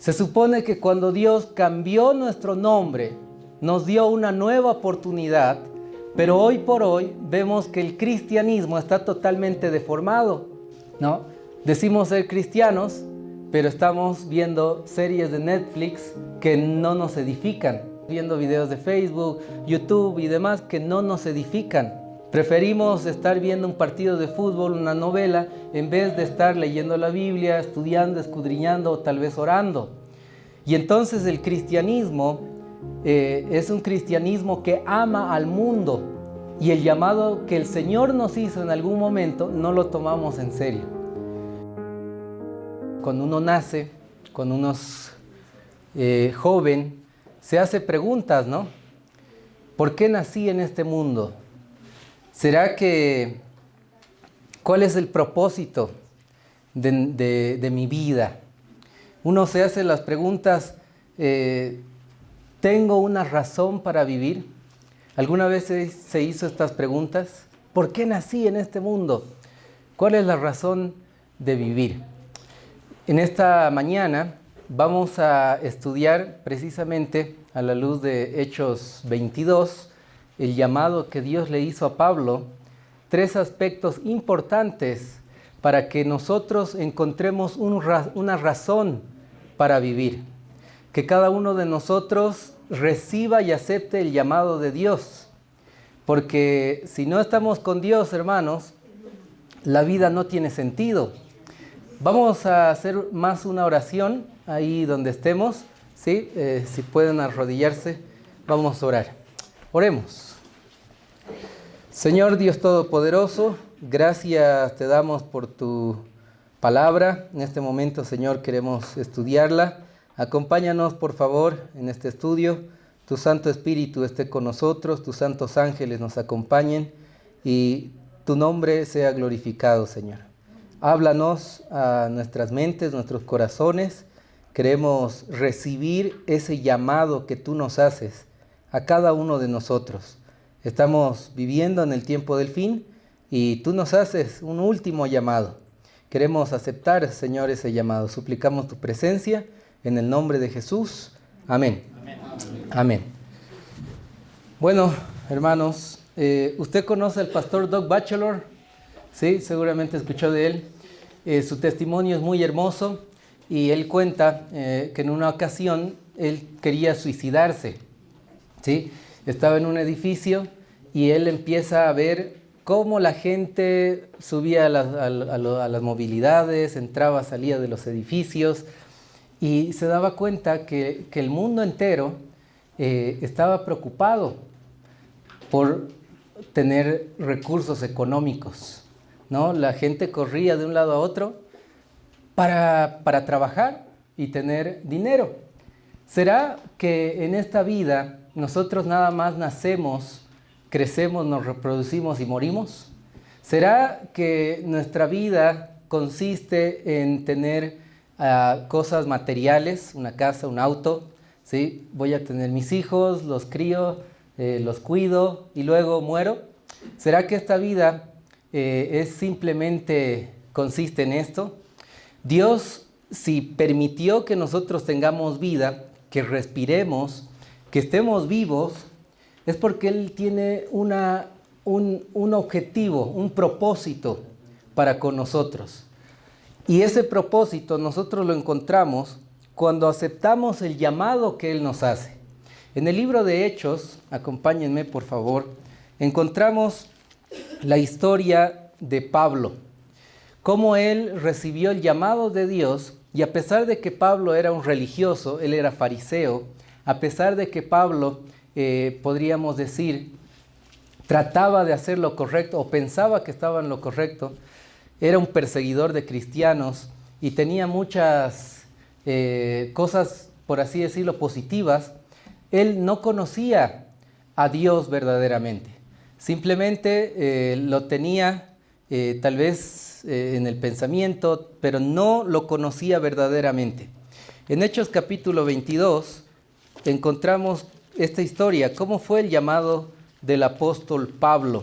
Se supone que cuando Dios cambió nuestro nombre, nos dio una nueva oportunidad, pero hoy por hoy vemos que el cristianismo está totalmente deformado, ¿no? Decimos ser cristianos, pero estamos viendo series de Netflix que no nos edifican, viendo videos de Facebook, YouTube y demás que no nos edifican. Preferimos estar viendo un partido de fútbol, una novela, en vez de estar leyendo la Biblia, estudiando, escudriñando o tal vez orando. Y entonces el cristianismo es un cristianismo que ama al mundo, y el llamado que el Señor nos hizo en algún momento no lo tomamos en serio. Cuando uno nace, cuando uno es joven, se hace preguntas, ¿no? ¿Por qué nací en este mundo? ¿Será que cuál es el propósito de mi vida? Uno se hace las preguntas, ¿tengo una razón para vivir? ¿Alguna vez se hizo estas preguntas? ¿Por qué nací en este mundo? ¿Cuál es la razón de vivir? En esta mañana vamos a estudiar precisamente a la luz de Hechos 22, el llamado que Dios le hizo a Pablo, 3 aspectos importantes para que nosotros encontremos una razón para vivir. Que cada uno de nosotros reciba y acepte el llamado de Dios. Porque si no estamos con Dios, hermanos, la vida no tiene sentido. Vamos a hacer más una oración ahí donde estemos, ¿sí? Si pueden arrodillarse, vamos a orar. Oremos. Señor Dios Todopoderoso, gracias te damos por tu palabra. En este momento, Señor, queremos estudiarla. Acompáñanos, por favor, en este estudio. Tu Santo Espíritu esté con nosotros, tus santos ángeles nos acompañen y tu nombre sea glorificado, Señor. Háblanos a nuestras mentes, nuestros corazones. Queremos recibir ese llamado que tú nos haces a cada uno de nosotros. Estamos viviendo en el tiempo del fin y tú nos haces un último llamado. Queremos aceptar, Señor, ese llamado. Suplicamos tu presencia en el nombre de Jesús. Amén. Amén. Amén. Bueno, hermanos, ¿usted conoce al pastor Doug Batchelor? Sí, seguramente escuchó de él. Su testimonio es muy hermoso y él cuenta que en una ocasión él quería suicidarse. ¿Sí? Estaba en un edificio y él empieza a ver cómo la gente subía a las movilidades, entraba, salía de los edificios y se daba cuenta que el mundo entero estaba preocupado por tener recursos económicos, ¿no? La gente corría de un lado a otro para trabajar y tener dinero. ¿Será que en esta vida nosotros nada más nacemos, crecemos, nos reproducimos y morimos? ¿Será que nuestra vida consiste en tener cosas materiales, una casa, un auto? ¿Sí? Voy a tener mis hijos, los crío, los cuido y luego muero. ¿Será que esta vida simplemente consiste en esto? Dios, si permitió que nosotros tengamos vida, que respiremos, que estemos vivos, es porque Él tiene un objetivo, un propósito para con nosotros. Y ese propósito nosotros lo encontramos cuando aceptamos el llamado que Él nos hace. En el libro de Hechos, acompáñenme por favor, encontramos la historia de Pablo. Cómo él recibió el llamado de Dios y a pesar de que Pablo era un religioso, él era fariseo, a pesar de que Pablo, podríamos decir, trataba de hacer lo correcto o pensaba que estaba en lo correcto, era un perseguidor de cristianos y tenía muchas cosas, por así decirlo, positivas. Él no conocía a Dios verdaderamente. Simplemente lo tenía tal vez en el pensamiento, pero no lo conocía verdaderamente. En Hechos capítulo 22 encontramos esta historia, cómo fue el llamado del apóstol Pablo.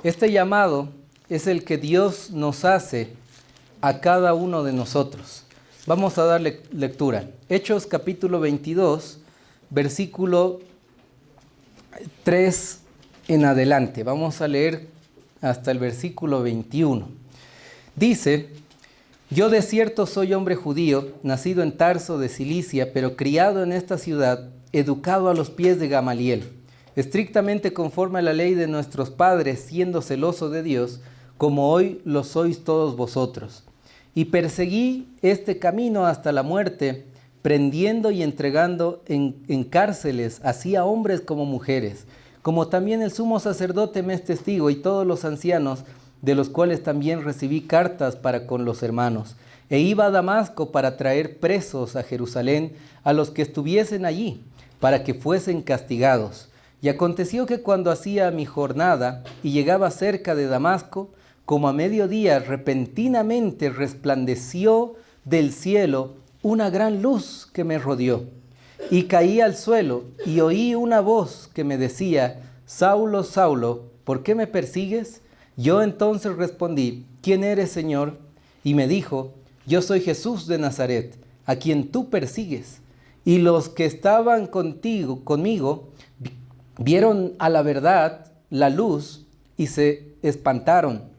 Este llamado es el que Dios nos hace a cada uno de nosotros. Vamos a darle lectura. Hechos capítulo 22, versículo 3 en adelante. Vamos a leer hasta el versículo 21. Dice: yo de cierto soy hombre judío, nacido en Tarso de Cilicia, pero criado en esta ciudad, educado a los pies de Gamaliel, estrictamente conforme a la ley de nuestros padres, siendo celoso de Dios, como hoy lo sois todos vosotros. Y perseguí este camino hasta la muerte, prendiendo y entregando en cárceles, así a hombres como mujeres, como también el sumo sacerdote me es testigo, y todos los ancianos, de los cuales también recibí cartas para con los hermanos. E iba a Damasco para traer presos a Jerusalén a los que estuviesen allí, para que fuesen castigados. Y aconteció que cuando hacía mi jornada y llegaba cerca de Damasco, como a mediodía, repentinamente resplandeció del cielo una gran luz que me rodeó. Y caí al suelo y oí una voz que me decía: Saulo, Saulo, ¿por qué me persigues? Yo entonces respondí: ¿quién eres, Señor? Y me dijo: yo soy Jesús de Nazaret, a quien tú persigues. Y los que estaban conmigo, vieron a la verdad la luz y se espantaron,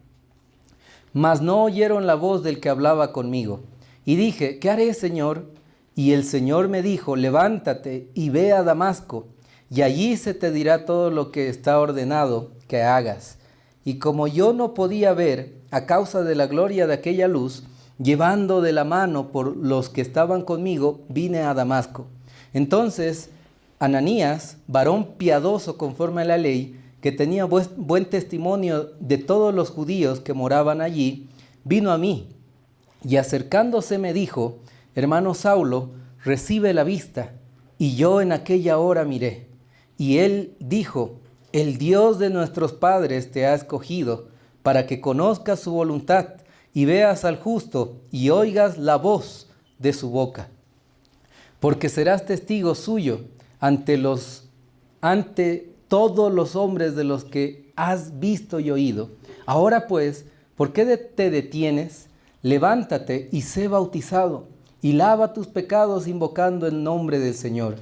mas no oyeron la voz del que hablaba conmigo. Y dije: ¿qué haré, Señor? Y el Señor me dijo: levántate y ve a Damasco, y allí se te dirá todo lo que está ordenado que hagas. Y como yo no podía ver a causa de la gloria de aquella luz, llevando de la mano por los que estaban conmigo, vine a Damasco. Entonces Ananías, varón piadoso conforme a la ley, que tenía buen testimonio de todos los judíos que moraban allí, vino a mí, y acercándose me dijo: hermano Saulo, recibe la vista. Y yo en aquella hora miré. Y él dijo: el Dios de nuestros padres te ha escogido para que conozcas su voluntad y veas al justo y oigas la voz de su boca. Porque serás testigo suyo ante todos los hombres de los que has visto y oído. Ahora pues, ¿por qué te detienes? Levántate y sé bautizado, y lava tus pecados invocando el nombre del Señor.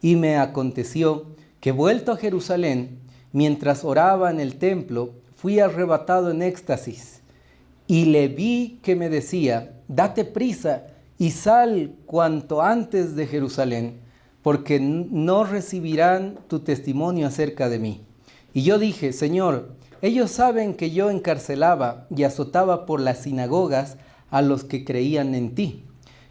Y me aconteció que, vuelto a Jerusalén, mientras oraba en el templo, fui arrebatado en éxtasis, y le vi que me decía: date prisa y sal cuanto antes de Jerusalén, porque no recibirán tu testimonio acerca de mí. Y yo dije: Señor, ellos saben que yo encarcelaba y azotaba por las sinagogas a los que creían en ti.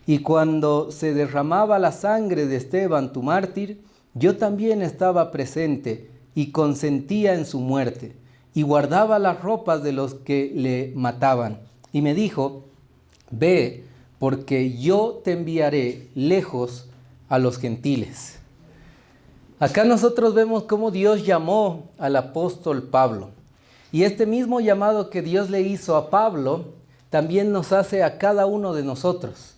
Y cuando se derramaba la sangre de Esteban, tu mártir, yo también estaba presente y consentía en su muerte, y guardaba las ropas de los que le mataban. Y me dijo: ve, porque yo te enviaré lejos a los gentiles. Acá nosotros vemos cómo Dios llamó al apóstol Pablo. Y este mismo llamado que Dios le hizo a Pablo, también nos hace a cada uno de nosotros.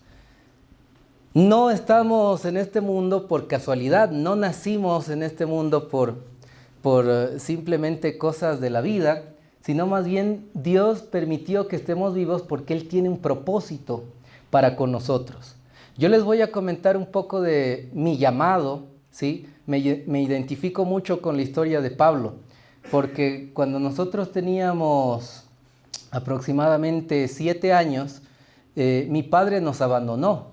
No estamos en este mundo por casualidad, no nacimos en este mundo por simplemente cosas de la vida, sino más bien Dios permitió que estemos vivos porque Él tiene un propósito para con nosotros. Yo les voy a comentar un poco de mi llamado, ¿sí? Me identifico mucho con la historia de Pablo, porque cuando nosotros teníamos aproximadamente 7 años, mi padre nos abandonó.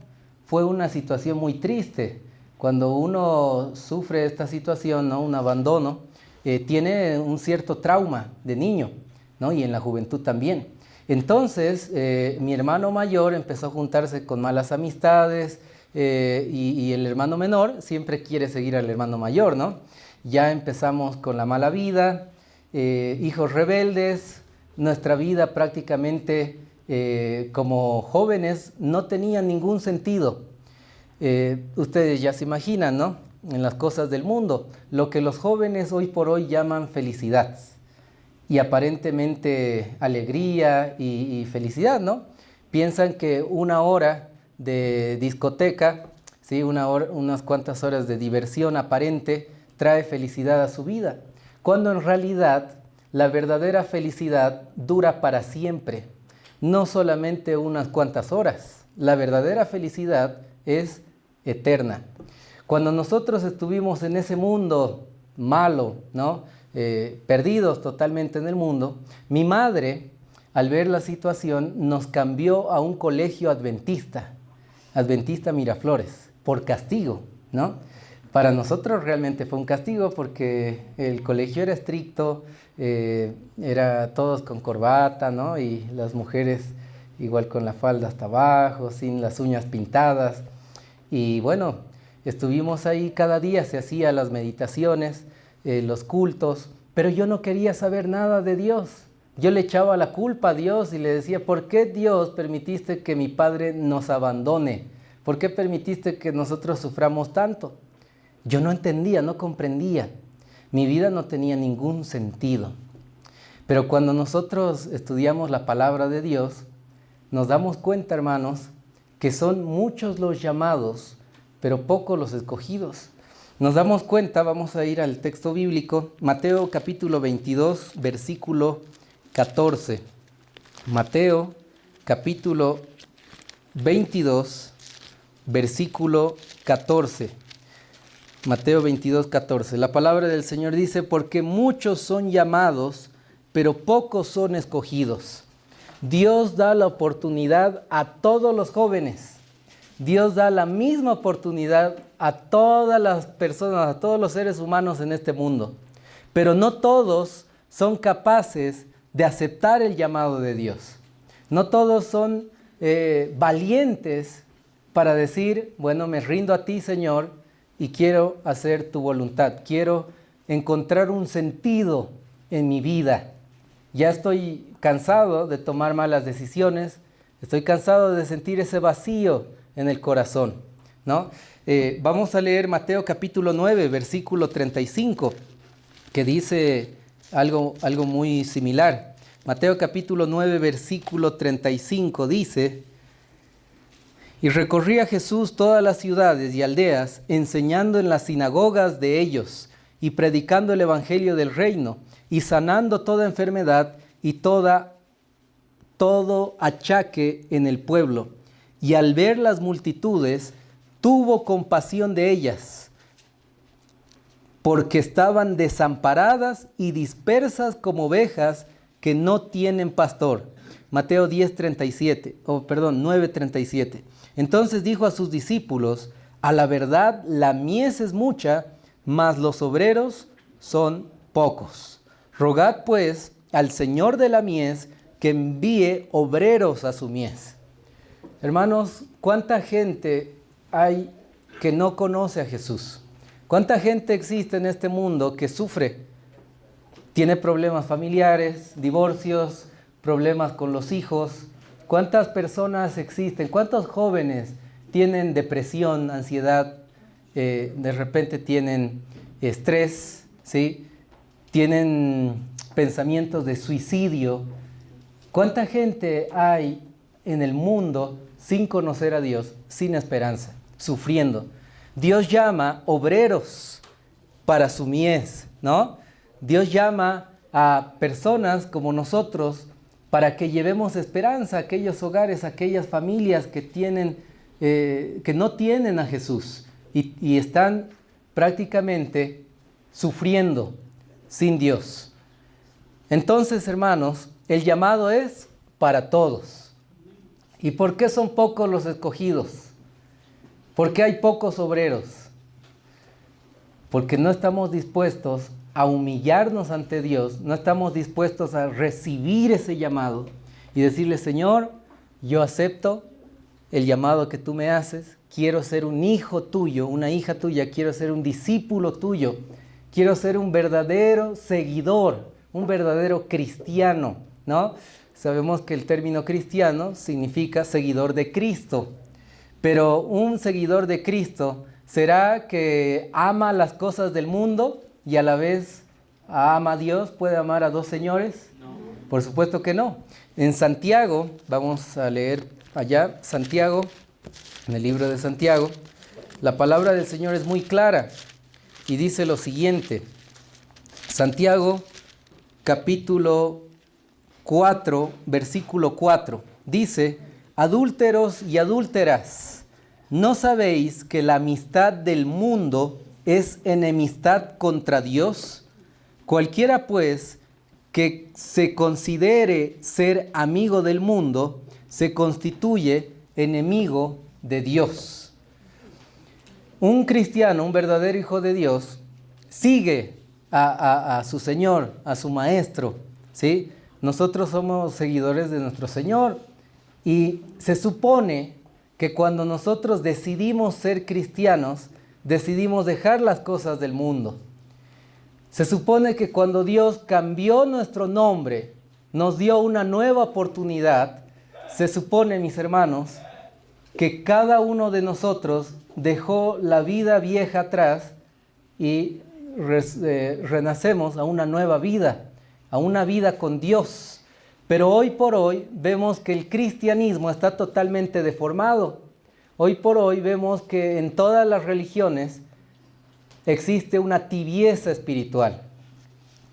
Fue una situación muy triste. Cuando uno sufre esta situación, ¿no? Un abandono, tiene un cierto trauma de niño, ¿no? Y en la juventud también. Entonces, mi hermano mayor empezó a juntarse con malas amistades, y el hermano menor siempre quiere seguir al hermano mayor, ¿no? Ya empezamos con la mala vida, hijos rebeldes. Nuestra vida prácticamente como jóvenes no tenía ningún sentido. Ustedes ya se imaginan, ¿no? En las cosas del mundo, lo que los jóvenes hoy por hoy llaman felicidad y aparentemente alegría y felicidad, ¿no? Piensan que una hora de discoteca, ¿sí? Unas cuantas horas de diversión aparente trae felicidad a su vida, cuando en realidad la verdadera felicidad dura para siempre, no solamente unas cuantas horas, la verdadera felicidad es eterna. Cuando nosotros estuvimos en ese mundo malo, ¿no? Perdidos totalmente en el mundo, mi madre, al ver la situación, nos cambió a un colegio adventista, Adventista Miraflores, por castigo, ¿no? Para nosotros realmente fue un castigo porque el colegio era estricto, era todos con corbata, ¿no? Y las mujeres igual con la falda hasta abajo, sin las uñas pintadas. Y bueno, estuvimos ahí cada día, se hacían las meditaciones, los cultos, pero yo no quería saber nada de Dios. Yo le echaba la culpa a Dios y le decía, ¿por qué Dios permitiste que mi padre nos abandone? ¿Por qué permitiste que nosotros suframos tanto? Yo no entendía, no comprendía. Mi vida no tenía ningún sentido. Pero cuando nosotros estudiamos la palabra de Dios, nos damos cuenta, hermanos, que son muchos los llamados, pero pocos los escogidos. Nos damos cuenta, vamos a ir al texto bíblico, Mateo capítulo 22, versículo 14. Mateo capítulo 22, versículo 14. Mateo 22, 14. La palabra del Señor dice, porque muchos son llamados, pero pocos son escogidos. Dios da la oportunidad a todos los jóvenes. Dios da la misma oportunidad a todas las personas, a todos los seres humanos en este mundo. Pero no todos son capaces de aceptar el llamado de Dios. No todos son valientes para decir, bueno, me rindo a ti, Señor, y quiero hacer tu voluntad. Quiero encontrar un sentido en mi vida. Ya estoy cansado de tomar malas decisiones. Estoy cansado de sentir ese vacío en el corazón, ¿no? Vamos a leer Mateo capítulo 9, versículo 35, que dice algo muy similar. Mateo capítulo 9, versículo 35 dice, y recorría Jesús todas las ciudades y aldeas, enseñando en las sinagogas de ellos, y predicando el evangelio del reino, y sanando toda enfermedad y todo achaque en el pueblo. Y al ver las multitudes, tuvo compasión de ellas, porque estaban desamparadas y dispersas como ovejas que no tienen pastor. Mateo 9:37. Entonces dijo a sus discípulos, a la verdad la mies es mucha, mas los obreros son pocos. Rogad pues al Señor de la mies que envíe obreros a su mies. Hermanos, ¿cuánta gente hay que no conoce a Jesús? ¿Cuánta gente existe en este mundo que sufre? Tiene problemas familiares, divorcios, problemas con los hijos. ¿Cuántas personas existen? ¿Cuántos jóvenes tienen depresión, ansiedad? De repente tienen estrés, ¿sí? Tienen pensamientos de suicidio. ¿Cuánta gente hay en el mundo sin conocer a Dios, sin esperanza, sufriendo? Dios llama obreros para su mies, ¿no? Dios llama a personas como nosotros para que llevemos esperanza a aquellos hogares, a aquellas familias que no tienen a Jesús y están prácticamente sufriendo sin Dios. Entonces, hermanos, el llamado es para todos. ¿Y por qué son pocos los escogidos? ¿Por qué hay pocos obreros? Porque no estamos dispuestos a humillarnos ante Dios, no estamos dispuestos a recibir ese llamado y decirle, Señor, yo acepto el llamado que tú me haces, quiero ser un hijo tuyo, una hija tuya, quiero ser un discípulo tuyo, quiero ser un verdadero seguidor, un verdadero cristiano, ¿no? Sabemos que el término cristiano significa seguidor de Cristo, pero un seguidor de Cristo será que ama las cosas del mundo y a la vez ama a Dios. ¿Puede amar a dos señores? No. Por supuesto que no. En Santiago, vamos a leer allá, Santiago, en el libro de Santiago, la palabra del Señor es muy clara y dice lo siguiente. Santiago, capítulo 4, versículo 4, dice, adúlteros y adúlteras, ¿no sabéis que la amistad del mundo es enemistad contra Dios? Cualquiera pues que se considere ser amigo del mundo, se constituye enemigo de Dios. Un cristiano, un verdadero hijo de Dios, sigue a su Señor, a su Maestro, ¿sí? Nosotros somos seguidores de nuestro Señor y se supone que cuando nosotros decidimos ser cristianos, decidimos dejar las cosas del mundo. Se supone que cuando Dios cambió nuestro nombre, nos dio una nueva oportunidad, se supone, mis hermanos, que cada uno de nosotros dejó la vida vieja atrás y renacemos a una nueva vida, a una vida con Dios. Pero hoy por hoy vemos que el cristianismo está totalmente deformado. Hoy por hoy vemos que en todas las religiones existe una tibieza espiritual,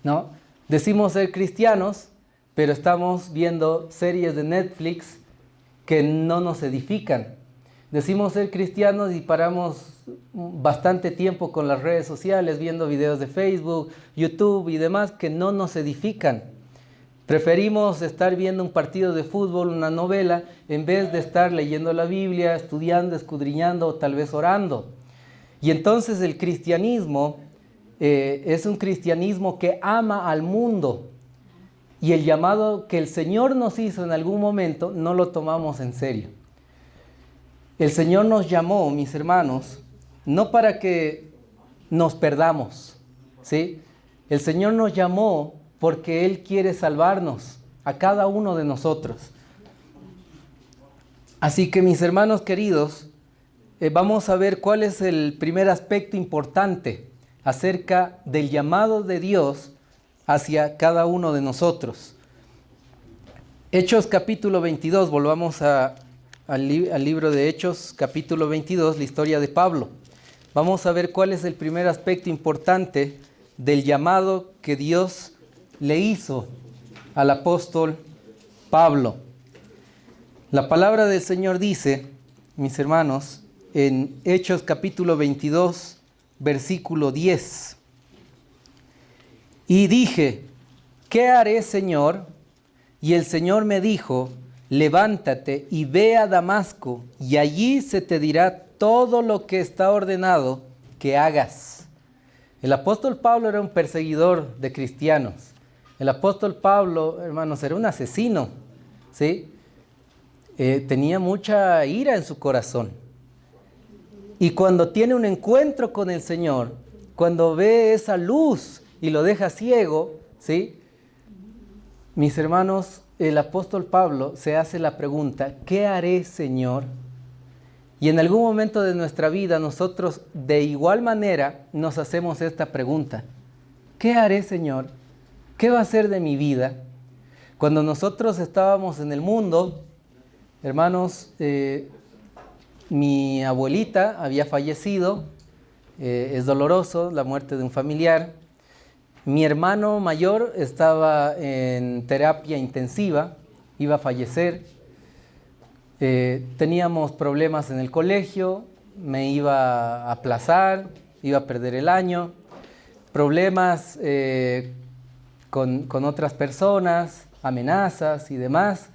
¿no? Decimos ser cristianos, pero estamos viendo series de Netflix que no nos edifican. Decimos ser cristianos y paramos bastante tiempo con las redes sociales, viendo videos de Facebook, YouTube y demás que no nos edifican. Preferimos estar viendo un partido de fútbol, una novela, en vez de estar leyendo la Biblia, estudiando, escudriñando o tal vez orando. Y entonces el cristianismo es un cristianismo que ama al mundo. Y el llamado que el Señor nos hizo en algún momento no lo tomamos en serio. El Señor nos llamó, mis hermanos, no para que nos perdamos, ¿sí? El Señor nos llamó porque Él quiere salvarnos a cada uno de nosotros. Así que, mis hermanos queridos, vamos a ver cuál es el primer aspecto importante acerca del llamado de Dios hacia cada uno de nosotros. Hechos capítulo 22, volvamos al libro de Hechos capítulo 22, la historia de Pablo. Vamos a ver cuál es el primer aspecto importante del llamado que Dios le hizo al apóstol Pablo. La palabra del Señor dice, mis hermanos, en Hechos capítulo 22, versículo 10. Y dije, ¿qué haré, Señor? Y el Señor me dijo, levántate y ve a Damasco, y allí se te dirá todo lo que está ordenado que hagas. El apóstol Pablo era un perseguidor de cristianos. El apóstol Pablo, hermanos, era un asesino, ¿sí? Tenía mucha ira en su corazón. Y cuando tiene un encuentro con el Señor, cuando ve esa luz y lo deja ciego, ¿sí? Mis hermanos, el apóstol Pablo se hace la pregunta, ¿qué haré, Señor? Y en algún momento de nuestra vida nosotros de igual manera nos hacemos esta pregunta, ¿qué haré, Señor? ¿Qué va a ser de mi vida? Cuando nosotros estábamos en el mundo, hermanos, mi abuelita había fallecido, es doloroso la muerte de un familiar. Mi hermano mayor estaba en terapia intensiva, iba a fallecer. Teníamos problemas en el colegio, me iba a aplazar, iba a perder el año. Problemas con otras personas, amenazas y demás.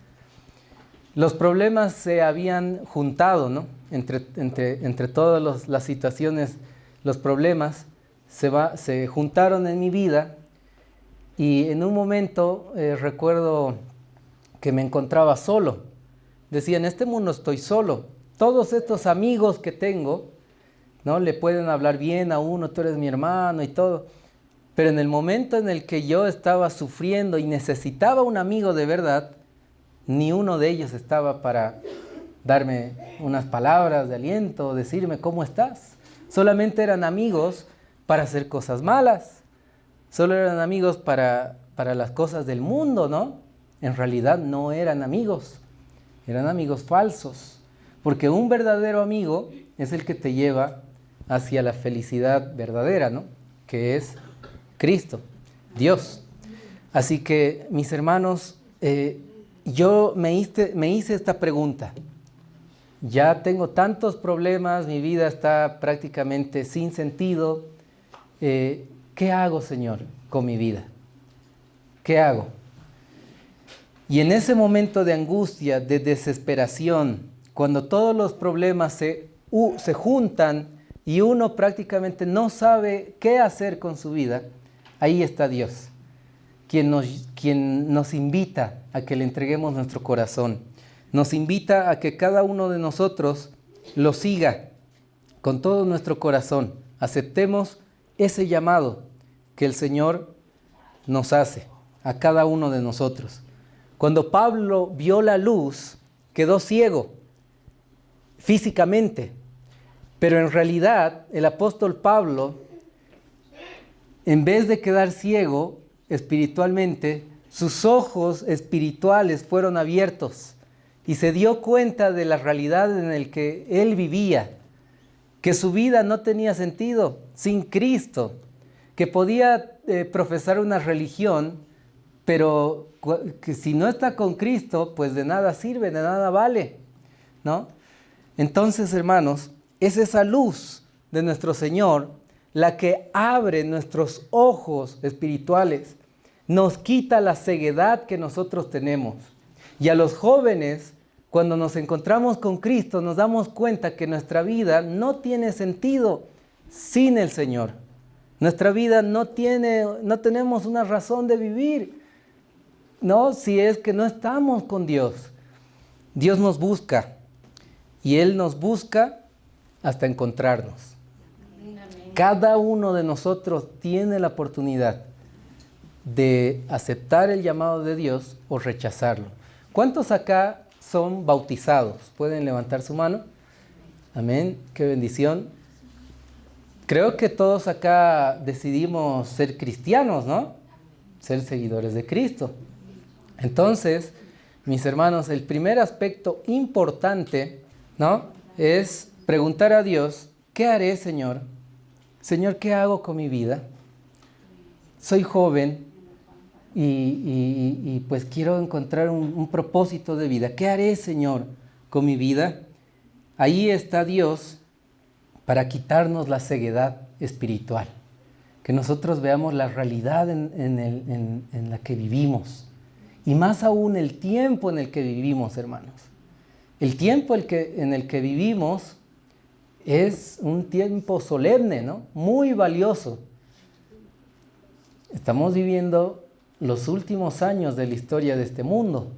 Los problemas se habían juntado, ¿no? Entre todas las situaciones, los problemas se juntaron en mi vida y en un momento recuerdo que me encontraba solo. Decía, en este mundo estoy solo. Todos estos amigos que tengo, ¿no? Le pueden hablar bien a uno, tú eres mi hermano y todo. Pero en el momento en el que yo estaba sufriendo y necesitaba un amigo de verdad, ni uno de ellos estaba para darme unas palabras de aliento o decirme ¿cómo estás? Solamente eran amigos para hacer cosas malas. Solo eran amigos para las cosas del mundo, ¿no? En realidad no eran amigos falsos. Porque un verdadero amigo es el que te lleva hacia la felicidad verdadera, ¿no? Que es Cristo, Dios. Así que, mis hermanos, yo me hice esta pregunta. Ya tengo tantos problemas, mi vida está prácticamente sin sentido. ¿Qué hago, Señor, con mi vida? ¿Qué hago? Y en ese momento de angustia, de desesperación, cuando todos los problemas se juntan y uno prácticamente no sabe qué hacer con su vida, ahí está Dios, quien nos invita a que le entreguemos nuestro corazón. Nos invita a que cada uno de nosotros lo siga con todo nuestro corazón. Aceptemos ese llamado que el Señor nos hace a cada uno de nosotros. Cuando Pablo vio la luz, quedó ciego físicamente, pero en realidad el apóstol Pablo, en vez de quedar ciego espiritualmente, sus ojos espirituales fueron abiertos y se dio cuenta de la realidad en la que él vivía, que su vida no tenía sentido sin Cristo, que podía profesar una religión, pero que si no está con Cristo, pues de nada sirve, de nada vale, ¿no? Entonces, hermanos, es esa luz de nuestro Señor la que abre nuestros ojos espirituales, nos quita la ceguedad que nosotros tenemos. Y a los jóvenes, cuando nos encontramos con Cristo, nos damos cuenta que nuestra vida no tiene sentido sin el Señor. Nuestra vida no tenemos una razón de vivir, ¿no? Si es que no estamos con Dios. Dios nos busca y Él nos busca hasta encontrarnos. Cada uno de nosotros tiene la oportunidad de aceptar el llamado de Dios o rechazarlo. ¿Cuántos acá son bautizados? ¿Pueden levantar su mano? Amén, qué bendición. Creo que todos acá decidimos ser cristianos, ¿no? Ser seguidores de Cristo. Entonces, mis hermanos, el primer aspecto importante, ¿no?, es preguntar a Dios, ¿qué haré, Señor? Señor, ¿qué hago con mi vida? Soy joven y pues quiero encontrar un propósito de vida. ¿Qué haré, Señor, con mi vida? Ahí está Dios para quitarnos la ceguedad espiritual. Que nosotros veamos la realidad en la que vivimos. Y más aún el tiempo en el que vivimos, hermanos. El tiempo en el que vivimos es un tiempo solemne, ¿no? Muy valioso. Estamos viviendo los últimos años de la historia de este mundo.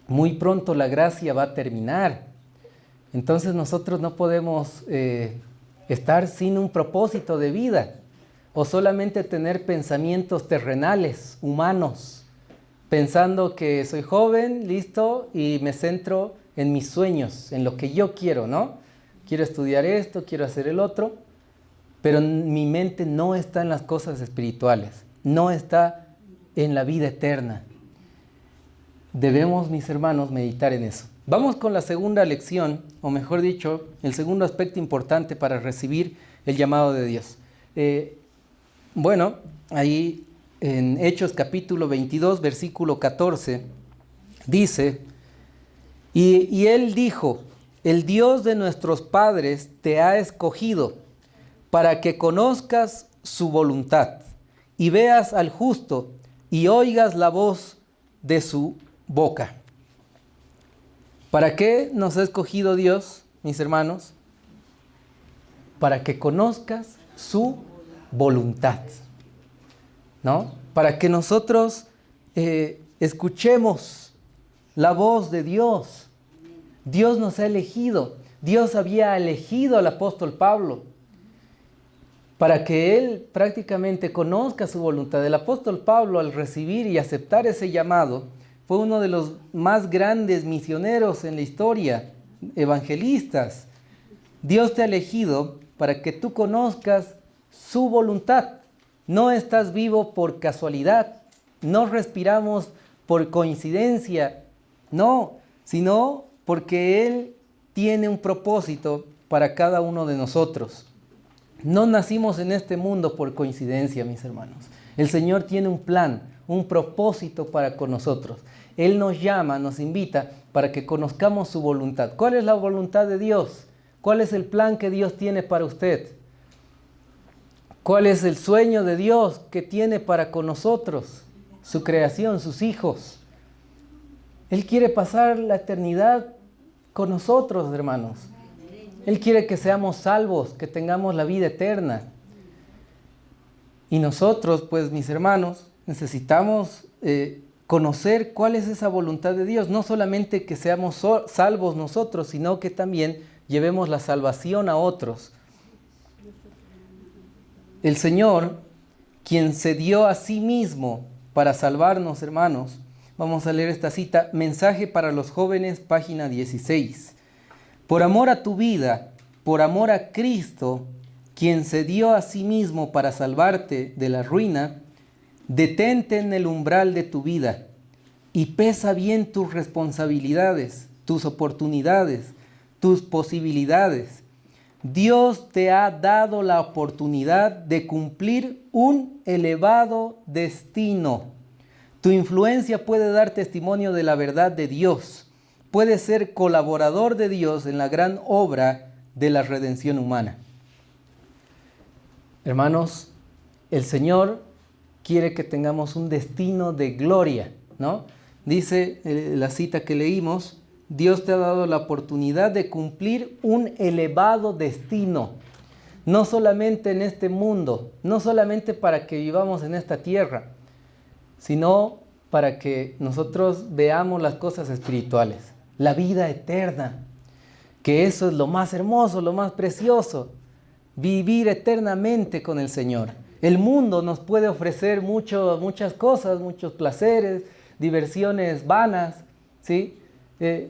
Muy pronto la gracia va a terminar. Entonces nosotros no podemos estar sin un propósito de vida o solamente tener pensamientos terrenales, humanos, pensando que soy joven, listo, y me centro en mis sueños, en lo que yo quiero, ¿no? Quiero estudiar esto, quiero hacer el otro, pero mi mente no está en las cosas espirituales, no está en la vida eterna. Debemos, mis hermanos, meditar en eso. Vamos con la segunda lección, o mejor dicho, el segundo aspecto importante para recibir el llamado de Dios. Bueno, ahí en Hechos capítulo 22, versículo 14, dice, y él dijo, el Dios de nuestros padres te ha escogido para que conozcas su voluntad y veas al justo y oigas la voz de su boca. ¿Para qué nos ha escogido Dios, mis hermanos? Para que conozcas su voluntad, ¿no? Para que nosotros escuchemos la voz de Dios. Dios nos ha elegido. Dios había elegido al apóstol Pablo para que él prácticamente conozca su voluntad. El apóstol Pablo, al recibir y aceptar ese llamado, fue uno de los más grandes misioneros en la historia, evangelistas. Dios te ha elegido para que tú conozcas su voluntad. No estás vivo por casualidad, no respiramos por coincidencia, no, sino porque Él tiene un propósito para cada uno de nosotros. No nacimos en este mundo por coincidencia, mis hermanos. El Señor tiene un plan, un propósito para con nosotros. Él nos llama, nos invita para que conozcamos su voluntad. ¿Cuál es la voluntad de Dios? ¿Cuál es el plan que Dios tiene para usted? ¿Cuál es el sueño de Dios que tiene para con nosotros? Su creación, sus hijos. Él quiere pasar la eternidad con nosotros, hermanos. Él quiere que seamos salvos, que tengamos la vida eterna. Y nosotros, pues mis hermanos, necesitamos conocer cuál es esa voluntad de Dios. No solamente que seamos salvos nosotros, sino que también llevemos la salvación a otros. El Señor, quien se dio a sí mismo para salvarnos, hermanos. Vamos a leer esta cita, Mensaje para los Jóvenes, página 16. Por amor a tu vida, por amor a Cristo, quien se dio a sí mismo para salvarte de la ruina, detente en el umbral de tu vida y pesa bien tus responsabilidades, tus oportunidades, tus posibilidades. Dios te ha dado la oportunidad de cumplir un elevado destino. Tu influencia puede dar testimonio de la verdad de Dios. Puedes ser colaborador de Dios en la gran obra de la redención humana. Hermanos, el Señor quiere que tengamos un destino de gloria, ¿no? Dice la cita que leímos, Dios te ha dado la oportunidad de cumplir un elevado destino. No solamente en este mundo, no solamente para que vivamos en esta tierra, sino para que nosotros veamos las cosas espirituales, la vida eterna, que eso es lo más hermoso, lo más precioso, vivir eternamente con el Señor. El mundo nos puede ofrecer muchas cosas, muchos placeres, diversiones vanas, ¿sí?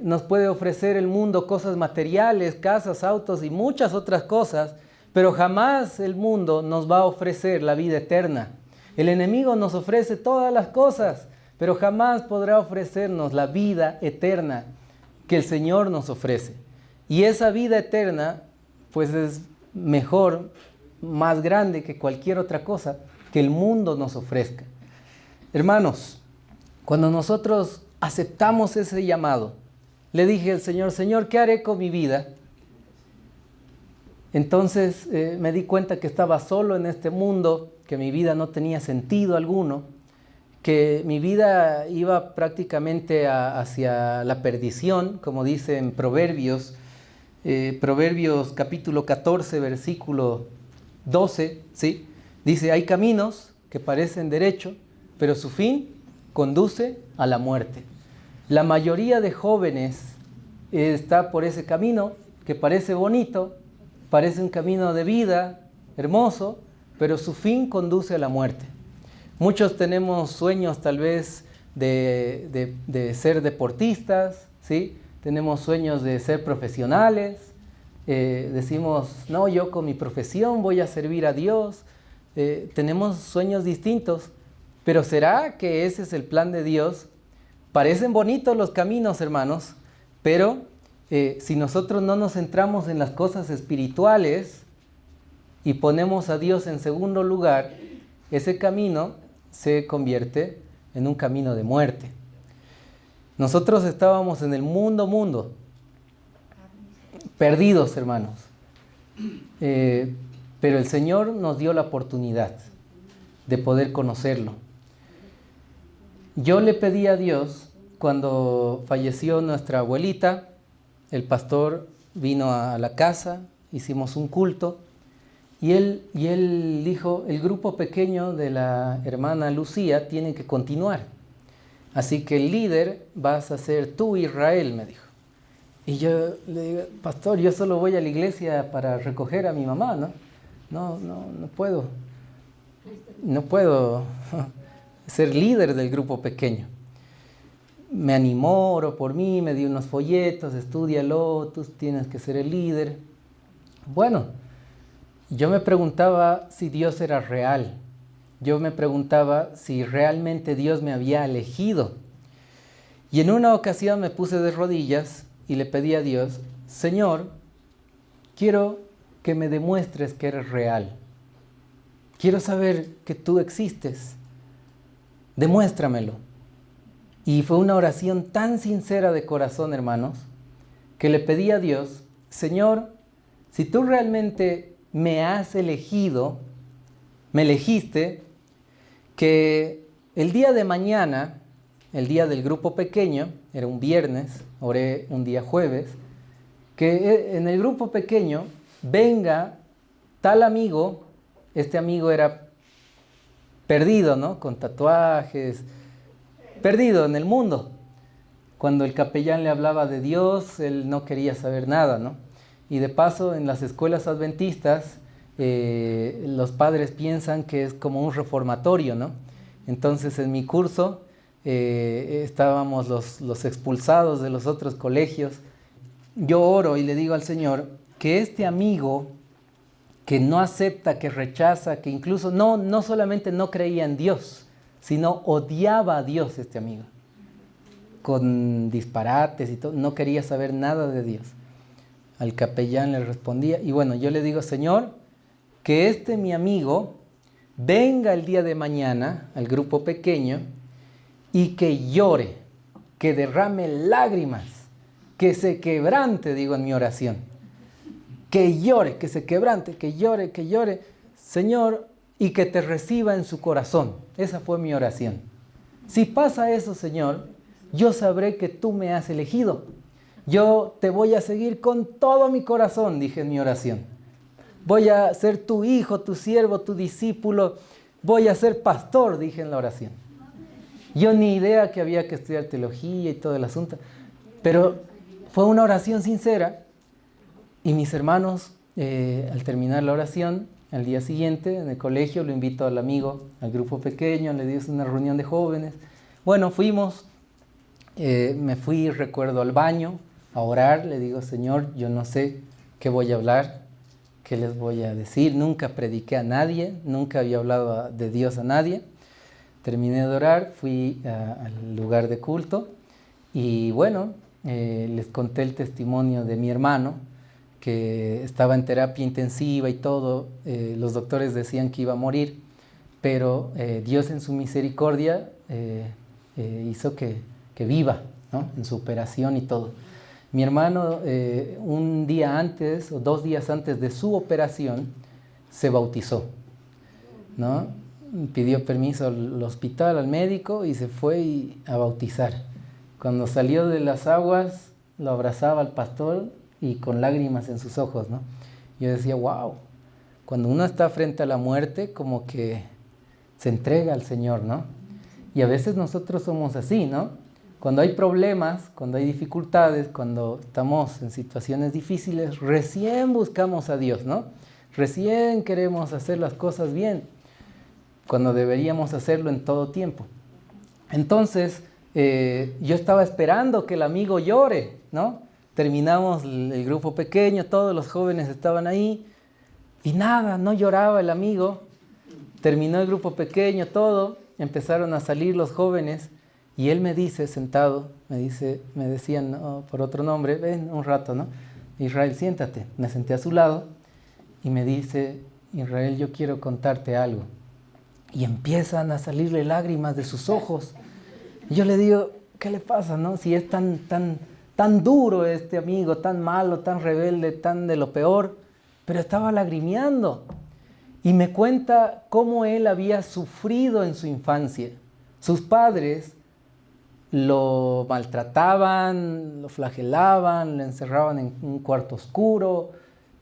Nos puede ofrecer el mundo cosas materiales, casas, autos y muchas otras cosas, pero jamás el mundo nos va a ofrecer la vida eterna. El enemigo nos ofrece todas las cosas, pero jamás podrá ofrecernos la vida eterna que el Señor nos ofrece. Y esa vida eterna, pues es mejor, más grande que cualquier otra cosa que el mundo nos ofrezca. Hermanos, cuando nosotros aceptamos ese llamado, le dije al Señor, Señor, ¿qué haré con mi vida? Entonces me di cuenta que estaba solo en este mundo, que mi vida no tenía sentido alguno, que mi vida iba prácticamente hacia la perdición, como dice en Proverbios, Proverbios capítulo 14, versículo 12, ¿sí? Dice, hay caminos que parecen derecho, pero su fin conduce a la muerte. La mayoría de jóvenes está por ese camino que parece bonito, parece un camino de vida hermoso, pero su fin conduce a la muerte. Muchos tenemos sueños tal vez de ser deportistas, ¿sí? Tenemos sueños de ser profesionales, decimos, no, yo con mi profesión voy a servir a Dios. Tenemos sueños distintos, pero ¿será que ese es el plan de Dios? Parecen bonitos los caminos, hermanos, pero si nosotros no nos centramos en las cosas espirituales y ponemos a Dios en segundo lugar, ese camino se convierte en un camino de muerte. Nosotros estábamos en el mundo, perdidos, hermanos. Pero el Señor nos dio la oportunidad de poder conocerlo. Yo le pedí a Dios, cuando falleció nuestra abuelita, el pastor vino a la casa, hicimos un culto, y él dijo, el grupo pequeño de la hermana Lucía tiene que continuar. Así que el líder vas a ser tú, Israel, me dijo. Y yo le digo, pastor, yo solo voy a la iglesia para recoger a mi mamá, ¿no? No puedo. No puedo ser líder del grupo pequeño. Me animó, oró por mí, me dio unos folletos, estúdialo, tú tienes que ser el líder. Bueno, yo me preguntaba si Dios era real. Yo me preguntaba si realmente Dios me había elegido. Y en una ocasión me puse de rodillas y le pedí a Dios, Señor, quiero que me demuestres que eres real. Quiero saber que tú existes. Demuéstramelo. Y fue una oración tan sincera de corazón, hermanos, que le pedí a Dios, Señor, si tú realmente me has elegido, me elegiste, que el día de mañana, el día del grupo pequeño, era un viernes, oré un día jueves, que en el grupo pequeño venga tal amigo, este amigo era perdido, ¿no? Con tatuajes, perdido en el mundo. Cuando el capellán le hablaba de Dios, él no quería saber nada, ¿no? Y de paso, en las escuelas adventistas, los padres piensan que es como un reformatorio, ¿no? Entonces, en mi curso estábamos los expulsados de los otros colegios. Yo oro y le digo al Señor que este amigo que no acepta, que rechaza, que incluso no solamente no creía en Dios, sino odiaba a Dios este amigo, con disparates y todo, no quería saber nada de Dios. Al capellán le respondía, y bueno, yo le digo, Señor, que este mi amigo venga el día de mañana al grupo pequeño y que llore, que derrame lágrimas, que se quebrante, digo en mi oración, que llore, que se quebrante, que llore, Señor, y que te reciba en su corazón. Esa fue mi oración. Si pasa eso, Señor, yo sabré que tú me has elegido. Yo te voy a seguir con todo mi corazón, dije en mi oración. Voy a ser tu hijo, tu siervo, tu discípulo. Voy a ser pastor, dije en la oración. Yo ni idea que había que estudiar teología y todo el asunto. Pero fue una oración sincera. Y mis hermanos, al terminar la oración, al día siguiente, en el colegio, lo invito al amigo, al grupo pequeño, le dimos una reunión de jóvenes. Bueno, fuimos, me fui, recuerdo, al baño a orar. Le digo, Señor, yo no sé qué voy a hablar, qué les voy a decir. Nunca prediqué a nadie, nunca había hablado de Dios a nadie. Terminé de orar, fui al lugar de culto y bueno, les conté el testimonio de mi hermano, que estaba en terapia intensiva y todo. Los doctores decían que iba a morir, pero Dios en su misericordia hizo que viva, ¿no? En su operación y todo. Mi hermano, un día antes o 2 días antes de su operación, se bautizó, ¿no? Pidió permiso al hospital, al médico, y se fue a bautizar. Cuando salió de las aguas, lo abrazaba al pastor y con lágrimas en sus ojos, ¿no? Yo decía, wow, cuando uno está frente a la muerte, como que se entrega al Señor, ¿no? Y a veces nosotros somos así, ¿no? Cuando hay problemas, cuando hay dificultades, cuando estamos en situaciones difíciles, recién buscamos a Dios, ¿no? Recién queremos hacer las cosas bien, cuando deberíamos hacerlo en todo tiempo. Entonces, yo estaba esperando que el amigo llore, ¿no? Terminamos el grupo pequeño, todos los jóvenes estaban ahí, y nada, no lloraba el amigo. Terminó el grupo pequeño, todo, empezaron a salir los jóvenes, y él me dice, sentado, me decían, no, por otro nombre, ven un rato, ¿no? Israel, siéntate. Me senté a su lado, y me dice, Israel, yo quiero contarte algo. Y empiezan a salirle lágrimas de sus ojos. Y yo le digo, ¿qué le pasa, no? Si es tan duro este amigo, tan malo, tan rebelde, tan de lo peor. Pero estaba lagrimeando. Y me cuenta cómo él había sufrido en su infancia. Sus padres lo maltrataban, lo flagelaban, le encerraban en un cuarto oscuro.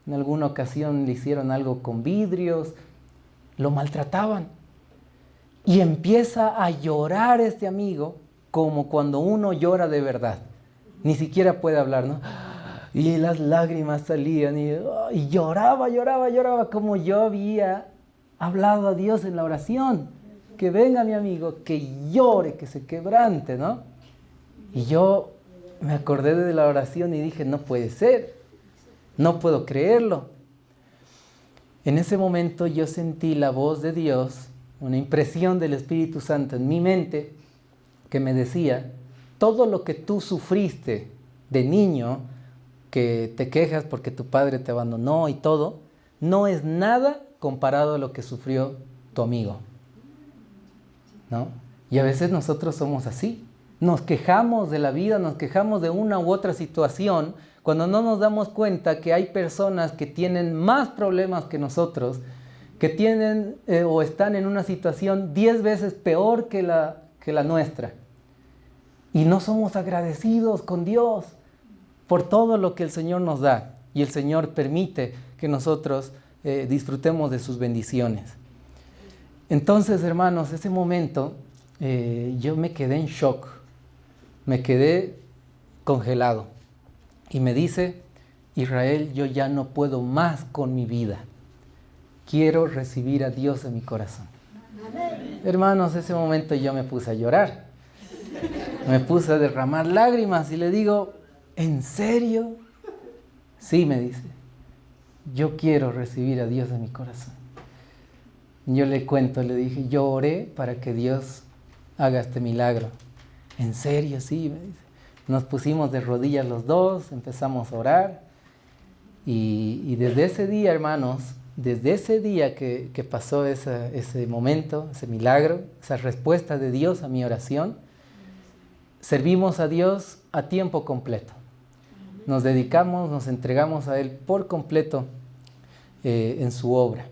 En alguna ocasión le hicieron algo con vidrios. Lo maltrataban. Y empieza a llorar este amigo como cuando uno llora de verdad. Ni siquiera puede hablar, ¿no? Y las lágrimas salían y lloraba como yo había hablado a Dios en la oración. Que venga mi amigo, que llore, que se quebrante, ¿no? Y yo me acordé de la oración y dije, no puede ser, no puedo creerlo. En ese momento yo sentí la voz de Dios, una impresión del Espíritu Santo en mi mente que me decía, todo lo que tú sufriste de niño, que te quejas porque tu padre te abandonó y todo, no es nada comparado a lo que sufrió tu amigo, ¿no? Y a veces nosotros somos así. nos quejamos de la vida, nos quejamos de una u otra situación, cuando no nos damos cuenta que hay personas que tienen más problemas que nosotros, que tienen o están en una situación 10 veces peor que la nuestra. Y no somos agradecidos con Dios por todo lo que el Señor nos da. Y el Señor permite que nosotros disfrutemos de sus bendiciones. Entonces, hermanos, ese momento yo me quedé en shock. Me quedé congelado. Y me dice: Israel, yo ya no puedo más con mi vida. Quiero recibir a Dios en mi corazón. Amén. Hermanos, ese momento yo me puse a llorar. Me puse a derramar lágrimas y le digo: ¿en serio? Sí, me dice. Yo quiero recibir a Dios en mi corazón. Yo le cuento, le dije: yo oré para que Dios haga este milagro. ¿En serio? Sí, me dice. Nos pusimos de rodillas los dos, empezamos a orar. Y desde ese día, hermanos, desde ese día que pasó ese momento, ese milagro, esa respuesta de Dios a mi oración, servimos a Dios a tiempo completo. Nos dedicamos, nos entregamos a Él por completo en su obra.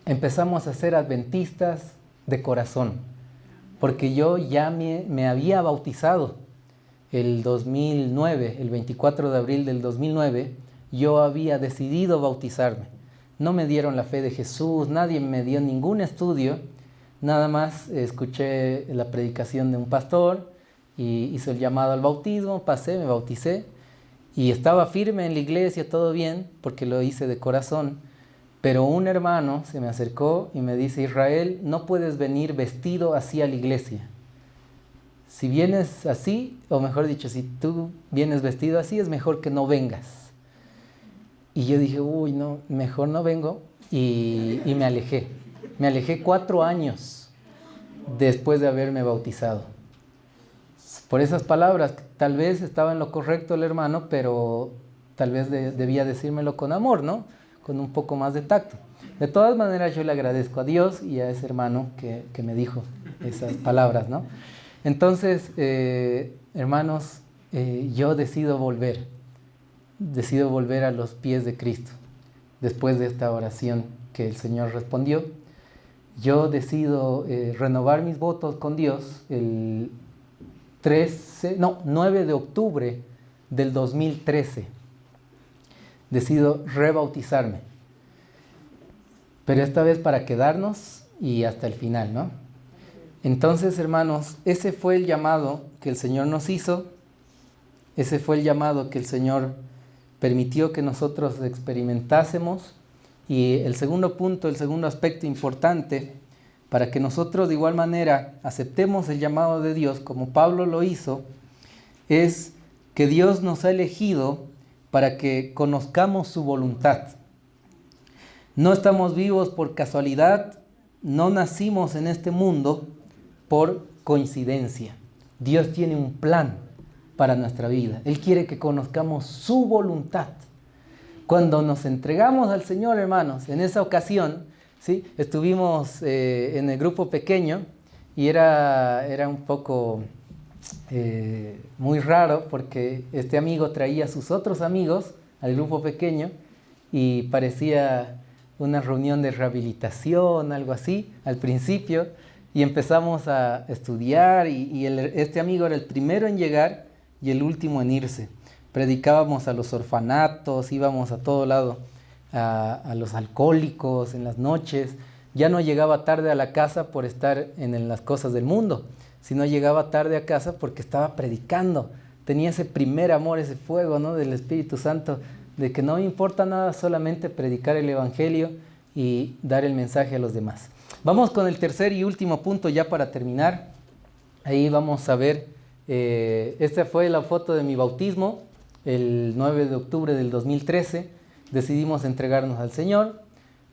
Empezamos a ser adventistas de corazón, porque yo ya me había bautizado el 2009, el 24 de abril del 2009, yo había decidido bautizarme. No me dieron la fe de Jesús, nadie me dio ningún estudio, nada más escuché la predicación de un pastor y hizo el llamado al bautismo, pasé, me bauticé y estaba firme en la iglesia, todo bien, porque lo hice de corazón. Pero un hermano se me acercó y me dice: Israel, no puedes venir vestido así a la iglesia. Si vienes así, o mejor dicho, si tú vienes vestido así, es mejor que no vengas. Y yo dije: uy, no, mejor no vengo. Y me alejé. Me alejé 4 años después de haberme bautizado. Por esas palabras, tal vez estaba en lo correcto el hermano, pero tal vez debía decírmelo con amor, ¿no? Con un poco más de tacto. De todas maneras, yo le agradezco a Dios y a ese hermano que me dijo esas palabras, ¿no? Entonces, hermanos, yo decido volver a los pies de Cristo. Después de esta oración que el Señor respondió, yo decido renovar mis votos con Dios el 9 de octubre del 2013. Decido rebautizarme, pero esta vez para quedarnos y hasta el final, ¿no? Entonces, hermanos, ese fue el llamado que el Señor nos hizo, ese fue el llamado que el Señor permitió que nosotros experimentásemos. Y el segundo punto, el segundo aspecto importante, para que nosotros de igual manera aceptemos el llamado de Dios, como Pablo lo hizo, es que Dios nos ha elegido para que conozcamos su voluntad. No estamos vivos por casualidad, no nacimos en este mundo por coincidencia. Dios tiene un plan para nuestra vida. Él quiere que conozcamos su voluntad. Cuando nos entregamos al Señor, hermanos, en esa ocasión, ¿sí? Estuvimos en el grupo pequeño y era un poco muy raro, porque este amigo traía a sus otros amigos al grupo pequeño y parecía una reunión de rehabilitación, algo así, al principio. Y empezamos a estudiar y este amigo era el primero en llegar y el último en irse. Predicábamos a los orfanatos, íbamos a todo lado, a los alcohólicos en las noches. Ya no llegaba tarde a la casa por estar en las cosas del mundo, sino llegaba tarde a casa porque estaba predicando. Tenía ese primer amor, ese fuego, ¿no?, del Espíritu Santo, de que no me importa nada, solamente predicar el Evangelio y dar el mensaje a los demás. Vamos con el tercer y último punto ya para terminar. Ahí vamos a ver, esta fue la foto de mi bautismo, el 9 de octubre del 2013. Decidimos entregarnos al Señor.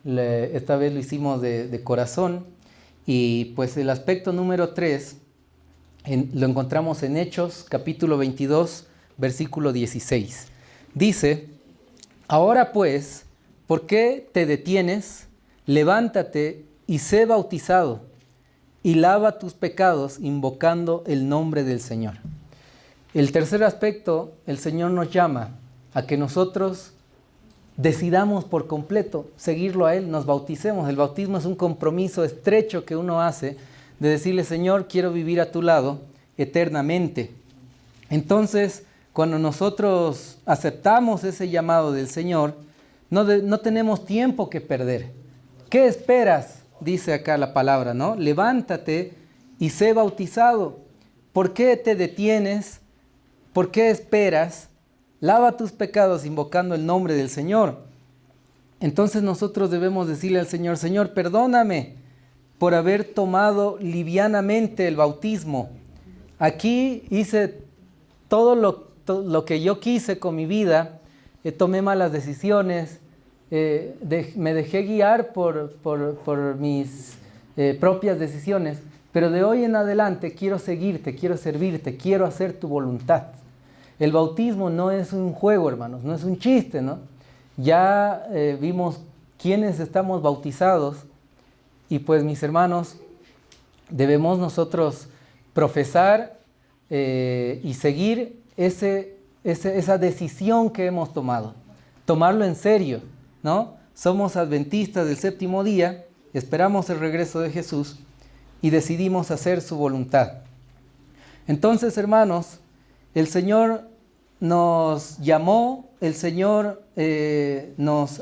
Esta vez lo hicimos de corazón. Y pues el aspecto número 3 lo encontramos en Hechos, capítulo 22, versículo 16. Dice: ahora pues, ¿por qué te detienes? Levántate y sé bautizado y lava tus pecados invocando el nombre del Señor. El tercer aspecto, el Señor nos llama a que nosotros decidamos por completo seguirlo a Él, nos bauticemos. El bautismo es un compromiso estrecho que uno hace de decirle, Señor, quiero vivir a tu lado eternamente. Entonces, cuando nosotros aceptamos ese llamado del Señor, no tenemos tiempo que perder. ¿Qué esperas? Dice acá la palabra, ¿no? Levántate y sé bautizado. ¿Por qué te detienes? ¿Por qué esperas? Lava tus pecados invocando el nombre del Señor. Entonces nosotros debemos decirle al Señor, Señor, perdóname por haber tomado livianamente el bautismo. Aquí hice todo lo que yo quise con mi vida, tomé malas decisiones, me dejé guiar por mis propias decisiones, pero de hoy en adelante quiero seguirte, quiero servirte, quiero hacer tu voluntad. El bautismo no es un juego, hermanos, no es un chiste, ¿no? Ya vimos quiénes estamos bautizados y pues, mis hermanos, debemos nosotros profesar y seguir esa decisión que hemos tomado, tomarlo en serio, ¿no? Somos adventistas del séptimo día, esperamos el regreso de Jesús y decidimos hacer su voluntad. Entonces, hermanos, el Señor nos llamó, el Señor nos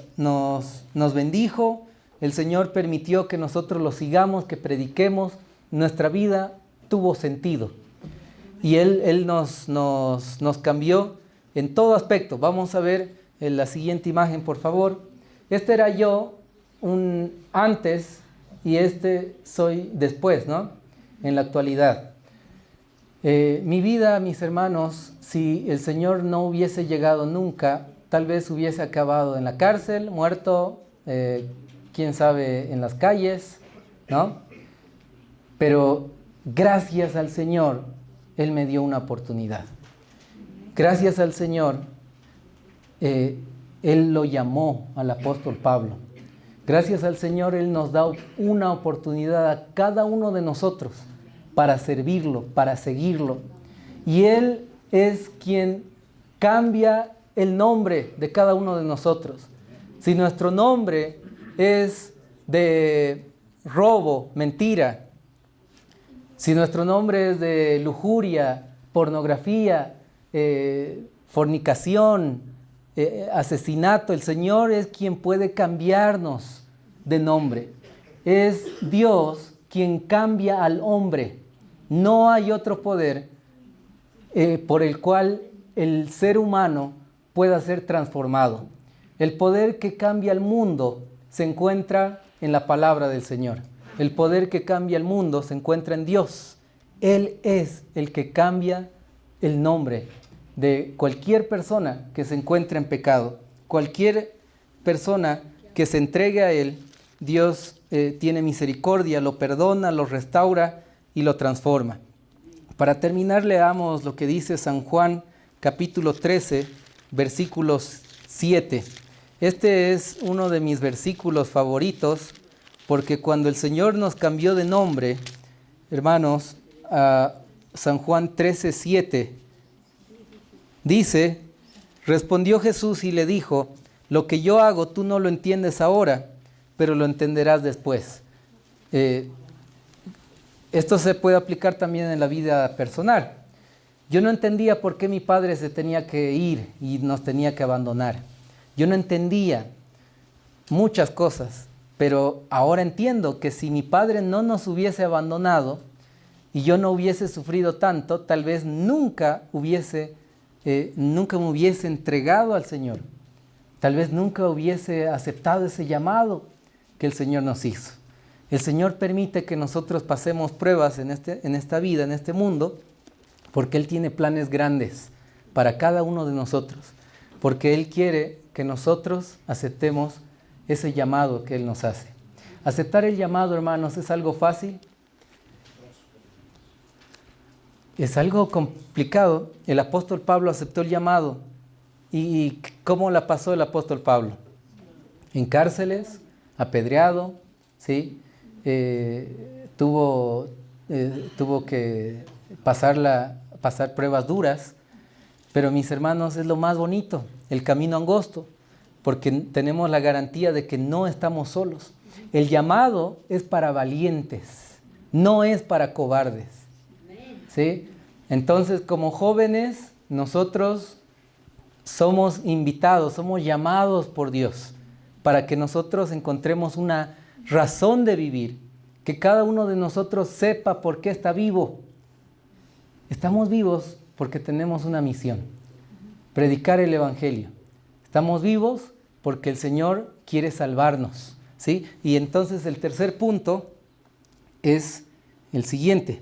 bendijo, el Señor permitió que nosotros lo sigamos, que prediquemos. Nuestra vida tuvo sentido y Él nos cambió en todo aspecto. Vamos a ver en la siguiente imagen, por favor. Este era yo antes y este soy después, ¿no? En la actualidad. Mi vida, mis hermanos, si el Señor no hubiese llegado nunca, tal vez hubiese acabado en la cárcel, muerto, quién sabe, en las calles, ¿no? Pero gracias al Señor, Él me dio una oportunidad. Gracias al Señor, Él lo llamó al apóstol Pablo. Gracias al Señor, Él nos da una oportunidad a cada uno de nosotros para servirlo, para seguirlo. Y Él es quien cambia el nombre de cada uno de nosotros. Si nuestro nombre es de robo, mentira, si nuestro nombre es de lujuria, pornografía, fornicación, asesinato, el Señor es quien puede cambiarnos de nombre. Es Dios quien cambia al hombre. No hay otro poder por el cual el ser humano pueda ser transformado. El poder que cambia el mundo se encuentra en la palabra del Señor. El poder que cambia el mundo se encuentra en Dios. Él es el que cambia el nombre de cualquier persona que se encuentre en pecado. Cualquier persona que se entregue a Él, Dios tiene misericordia, lo perdona, lo restaura y lo transforma. Para terminar, leamos lo que dice San Juan, capítulo 13, versículos 7. Este es uno de mis versículos favoritos, porque cuando el Señor nos cambió de nombre, hermanos, a San Juan 13, 7, dice, respondió Jesús y le dijo, lo que yo hago tú no lo entiendes ahora, pero lo entenderás después. Esto se puede aplicar también en la vida personal. Yo no entendía por qué mi padre se tenía que ir y nos tenía que abandonar. Yo no entendía muchas cosas, pero ahora entiendo que si mi padre no nos hubiese abandonado y yo no hubiese sufrido tanto, tal vez nunca me hubiese entregado al Señor. Tal vez nunca hubiese aceptado ese llamado que el Señor nos hizo. El Señor permite que nosotros pasemos pruebas en esta vida, en este mundo, porque Él tiene planes grandes para cada uno de nosotros, porque Él quiere que nosotros aceptemos ese llamado que Él nos hace. Aceptar el llamado, hermanos, ¿es algo fácil? Es algo complicado. El apóstol Pablo aceptó el llamado. ¿Y cómo la pasó el apóstol Pablo? En cárceles, apedreado, ¿sí? tuvo que pasar pruebas duras, pero mis hermanos, es lo más bonito, el camino angosto, porque tenemos la garantía de que no estamos solos. El llamado es para valientes, no es para cobardes, ¿sí? Entonces, como jóvenes, nosotros somos invitados, somos llamados por Dios para que nosotros encontremos una razón de vivir, que cada uno de nosotros sepa por qué está vivo. Estamos vivos porque tenemos una misión, predicar el Evangelio. Estamos vivos porque el Señor quiere salvarnos, ¿sí? Y entonces el tercer punto es el siguiente,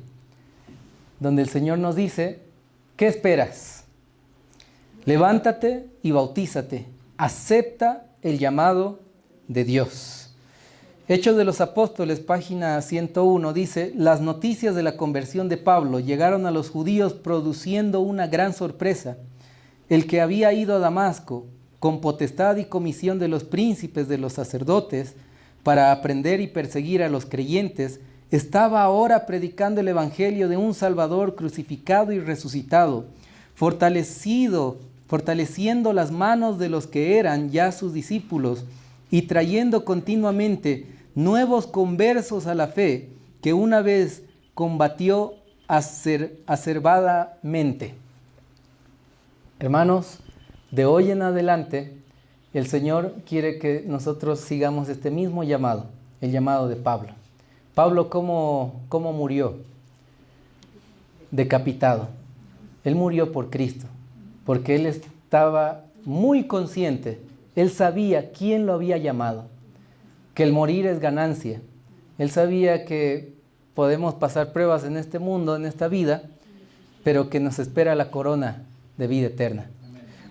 donde el Señor nos dice, ¿qué esperas? Levántate y bautízate, acepta el llamado de Dios. Hechos de los Apóstoles, página 101, dice, las noticias de la conversión de Pablo llegaron a los judíos produciendo una gran sorpresa. El que había ido a Damasco, con potestad y comisión de los príncipes de los sacerdotes, para aprender y perseguir a los creyentes, estaba ahora predicando el evangelio de un Salvador crucificado y resucitado, fortaleciendo las manos de los que eran ya sus discípulos y trayendo continuamente nuevos conversos a la fe que una vez combatió acervadamente. Hermanos, de hoy en adelante, el Señor quiere que nosotros sigamos este mismo llamado, el llamado de Pablo. Pablo, ¿cómo murió? Decapitado. Él murió por Cristo, porque él estaba muy consciente, él sabía quién lo había llamado, que el morir es ganancia. Él sabía que podemos pasar pruebas en este mundo, en esta vida, pero que nos espera la corona de vida eterna.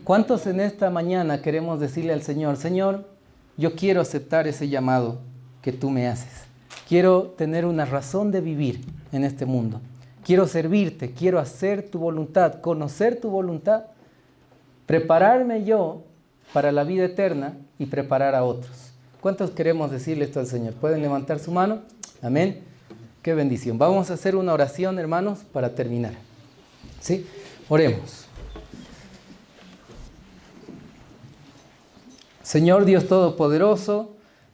¿Cuántos en esta mañana queremos decirle al Señor, Señor, yo quiero aceptar ese llamado que tú me haces? Quiero tener una razón de vivir en este mundo. Quiero servirte, quiero hacer tu voluntad, conocer tu voluntad, prepararme yo para la vida eterna y preparar a otros. ¿Cuántos queremos decirle esto al Señor? ¿Pueden levantar su mano? Amén. Qué bendición. Vamos a hacer una oración, hermanos, para terminar. ¿Sí? Oremos. Señor Dios Todopoderoso,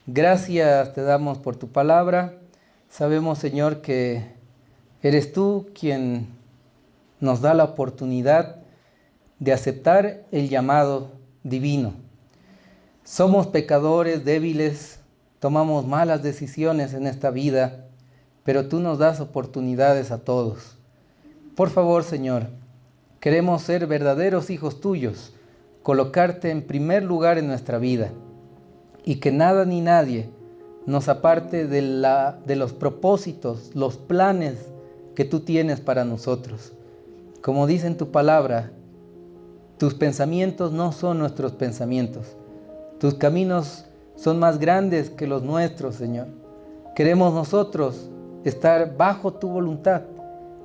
gracias te damos por tu palabra. Sabemos, Señor, que eres tú quien nos da la oportunidad de aceptar el llamado divino. Somos pecadores, débiles, tomamos malas decisiones en esta vida, pero tú nos das oportunidades a todos. Por favor, Señor, queremos ser verdaderos hijos tuyos, colocarte en primer lugar en nuestra vida y que nada ni nadie nos aparte de los propósitos, los planes que tú tienes para nosotros. Como dice en tu palabra, tus pensamientos no son nuestros pensamientos. Tus caminos son más grandes que los nuestros, Señor. Queremos nosotros estar bajo tu voluntad,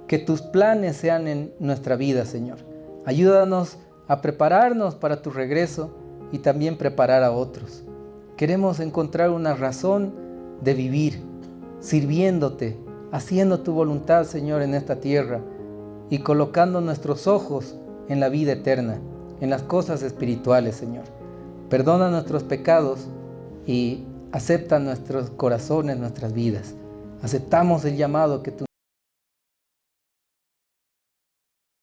que tus planes sean en nuestra vida, Señor. Ayúdanos a prepararnos para tu regreso y también preparar a otros. Queremos encontrar una razón de vivir, sirviéndote, haciendo tu voluntad, Señor, en esta tierra y colocando nuestros ojos en la vida eterna, en las cosas espirituales, Señor. Perdona nuestros pecados y acepta nuestros corazones, nuestras vidas. Aceptamos el llamado que tú